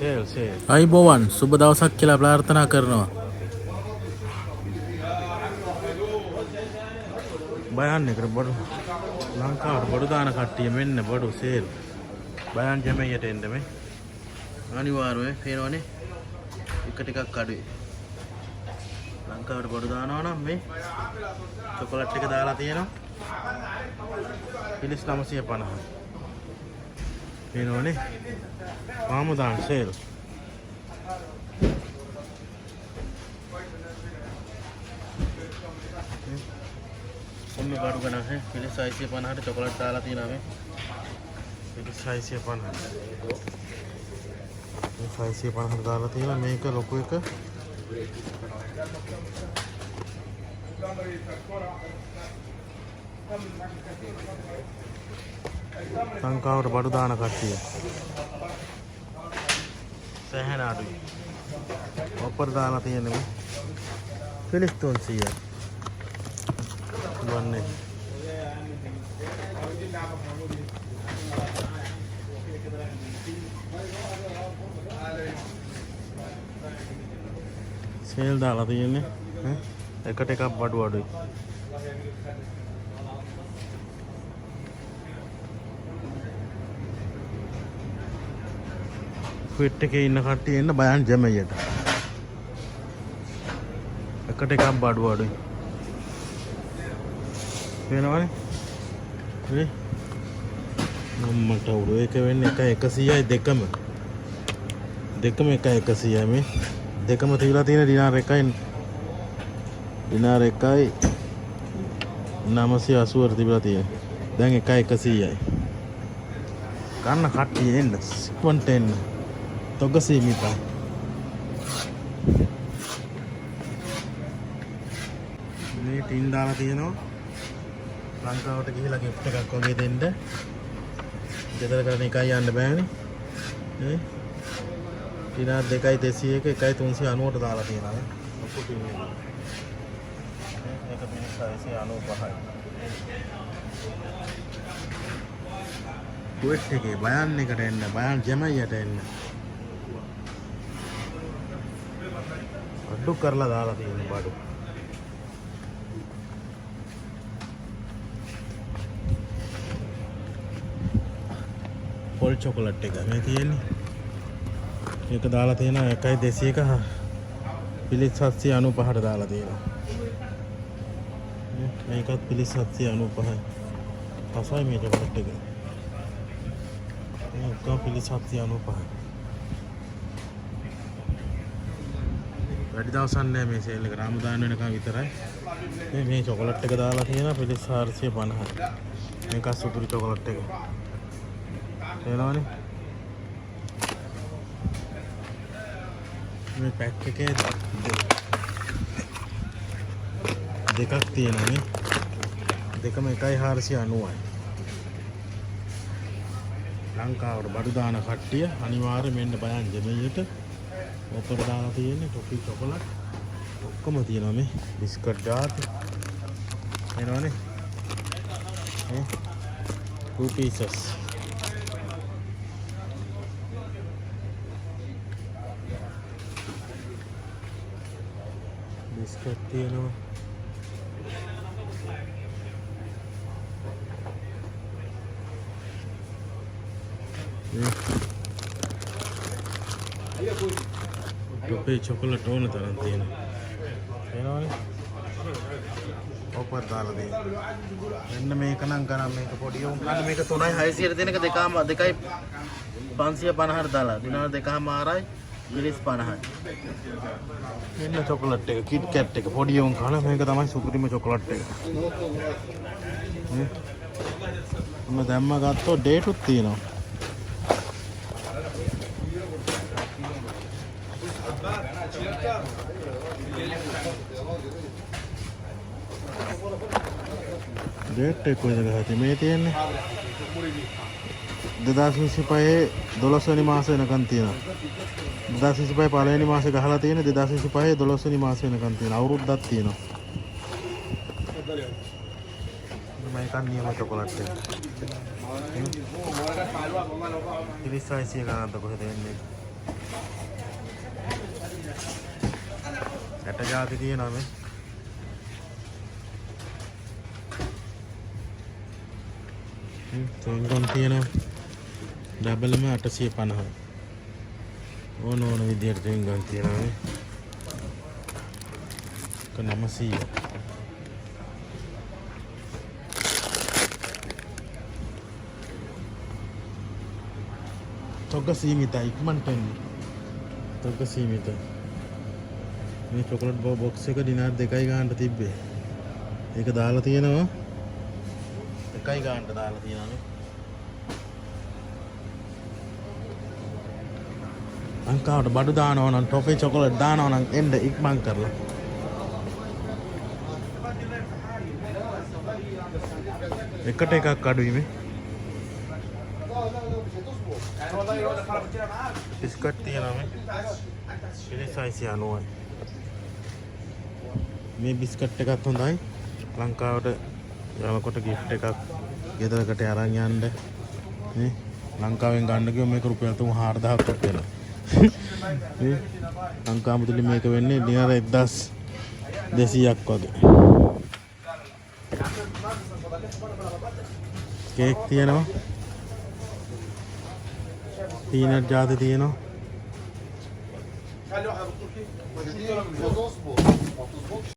Sale. අයිබෝවන් සුබ දවසක් කියලා ප්‍රාර්ථනා කරනවා. බයන් එකට බඩු ලංකාවට බඩු දාන කට්ටිය මෙන්න බඩු සේල්. බයන් ජමෙයට එන්න මේ. අනිවාර්යයෙන් පේනවනේ. එක ටිකක් අඩුයි. ලංකාවට බඩු දානවා නම් මේ චොකලට් එක දාලා තියෙනවා. පිලිස් 950. පේනවනේ. පාමුදාන් සේල්. ඔන්න බඩු ගණන් හැ පිලිස් 650ට චොකලට් දාලා තියෙනවා මේ. පිලිස් 650. 650 දාලා තියෙනවා මේක ලොකු එක. ලංකාවට බඩු දාන කට්ටිය සෑහෙන අඩුයි. ඔප්පර දාලා තියෙනවා පිලිස් 300. වන්නේ සේල් දාලා තියෙන්නේ එකට එකක් බඩු අඩුයි. ෆිට් එකේ ඉන්න කට්ටිය එන්න බයන් ජමෙයට. එකට එකක් බඩු අඩුයි. වෙනවනේ මේ මම්මට උඩ එක වෙන්නේ 100යි දෙකම 100යි මේ දෙකම තියලා තියෙන ඩිනාර් 1යි 980 තිබිලා තියෙන. දැන් 100යි. ගන්න කට්ටිය එන්න ඉක්මනට එන්න. තොග සීමිතයි. මේ ටින් දාලා තියෙනවා. ලංකාවට ගිහිලා gift එකක් වගේ දෙන්න. ගෙදර කරන එකයි යන්න බෑනේ. නේ? ටිනාර් 2.201 1.390ට දාලා තියෙනවා නේ. ලොකු ටින් එක. ඒක පිළිස් 695යි. කුවෙට් එකේ බයන් එකට එන්න. බයන් ජමයියට එන්න. අඩු කරලා දාලා තියෙන බඩු. පොල් චොකලට් එක මේ තියෙන්නේ. ඒක දාලා තියෙනවා 1.201 පිලිස් 795ට දාලා තියෙනවා. මේකත් පිලිස් 795යි. පසයි මේ චොකලට් එක. මේ ඔක්කොම පිලිස් 795යි. වැඩි දවසක් නැහැ මේ සේල් එක. රාමුදාන වෙනකන් විතරයි. මේ චොකලට් එක දාලා තියෙනවා පිලිස් 450යි. මේක සුපිරි චොකලට් එක. එනවනේ මේ පැක් එකේ දෙකක් තියෙනවා නේ. දෙකම 1.490යි. ලංකාවට බඩු දාන කට්ටිය අනිවාර්යයෙන් මෙන්න බයන් ජමෙයට ඔප්පර දාලා තියෙන්නේ ටොෆි චොකලට් ඔක්කොම තියෙනවා මේ බිස්කට් ජාති එනවනේ 2 pieces. බිස්කට් තියෙනවා. ටොපේ චොකලට් ඕන තරම් තියෙනවා. එනවනේ. ඔප්පර දාලා දෙන්න. මෙන්න මේක නම් ගණන් මේක පොඩි උන් ගන්න මේක 3.600ට දෙනක 2.550ට දාලා. දිනවල 2.5යි පිලිස් 50යි. මෙන්න චොකලට් එක කිට් කැට් එක පොඩි උන් කන මේක තමයි සුපිරිම චොකලට් එක. මම දැම්ම ගත්තොත් ඩේටුත් තියෙනවා. ඩේට් එක කොහෙද ගහන්නේ මේ තියෙන්නේ 2025 12 වෙනි මාසෙ වෙනකන් තියෙනවා. 2025 පළවෙනි මාසේ ගහලා තියෙන 2025 12 වෙනි මාසේ වෙනකන් තියෙන අවුරුද්දක් තියෙනවා. මේක නියම චොකලට් එක. පිලිස් 600 ගන්නත් කොහෙද එන්නේ? ජාති තියෙනවා මේ. චුයින්ගම් තියෙනවා. ඩබල්ම 850. ඕන විදියට චුයින්ගම් තියෙනවා මේ. 900. තොග සීමිතයි ඉක්මනට එන්නේ. තොග සීමිතයි. මේ චොකලට් බොක්ස් එක දිනාර 2යි ගානට තිබ්බේ. ඒක දාලා තියෙනවා. 1යි ගානට දාලා තියෙනවා. ලංකාවට බඩු දානවා නම් ටොෆි චොකලට් දානවා නම් එන්න ඉක්මන් කරලා. එකට එකක් අඩුයි මේ. බිස්කට් තියෙනවා මේ. පිළිසයිසි 90යි. මේ බිස්කට් එකත් හොඳයි. ලංකාවට යනකොට gift එකක් ගෙදරකට අරන් යන්න. නේ ලංකාවෙන් ගන්න ගියොත් මේක රුපියල් 3000ක් වෙනවා. නේ ලංකා මුදලින් මේක වෙන්නේ දිනාර 1200ක් වගේ. කේක් තියෙනවා. පීනට් ජාති තියෙනවා.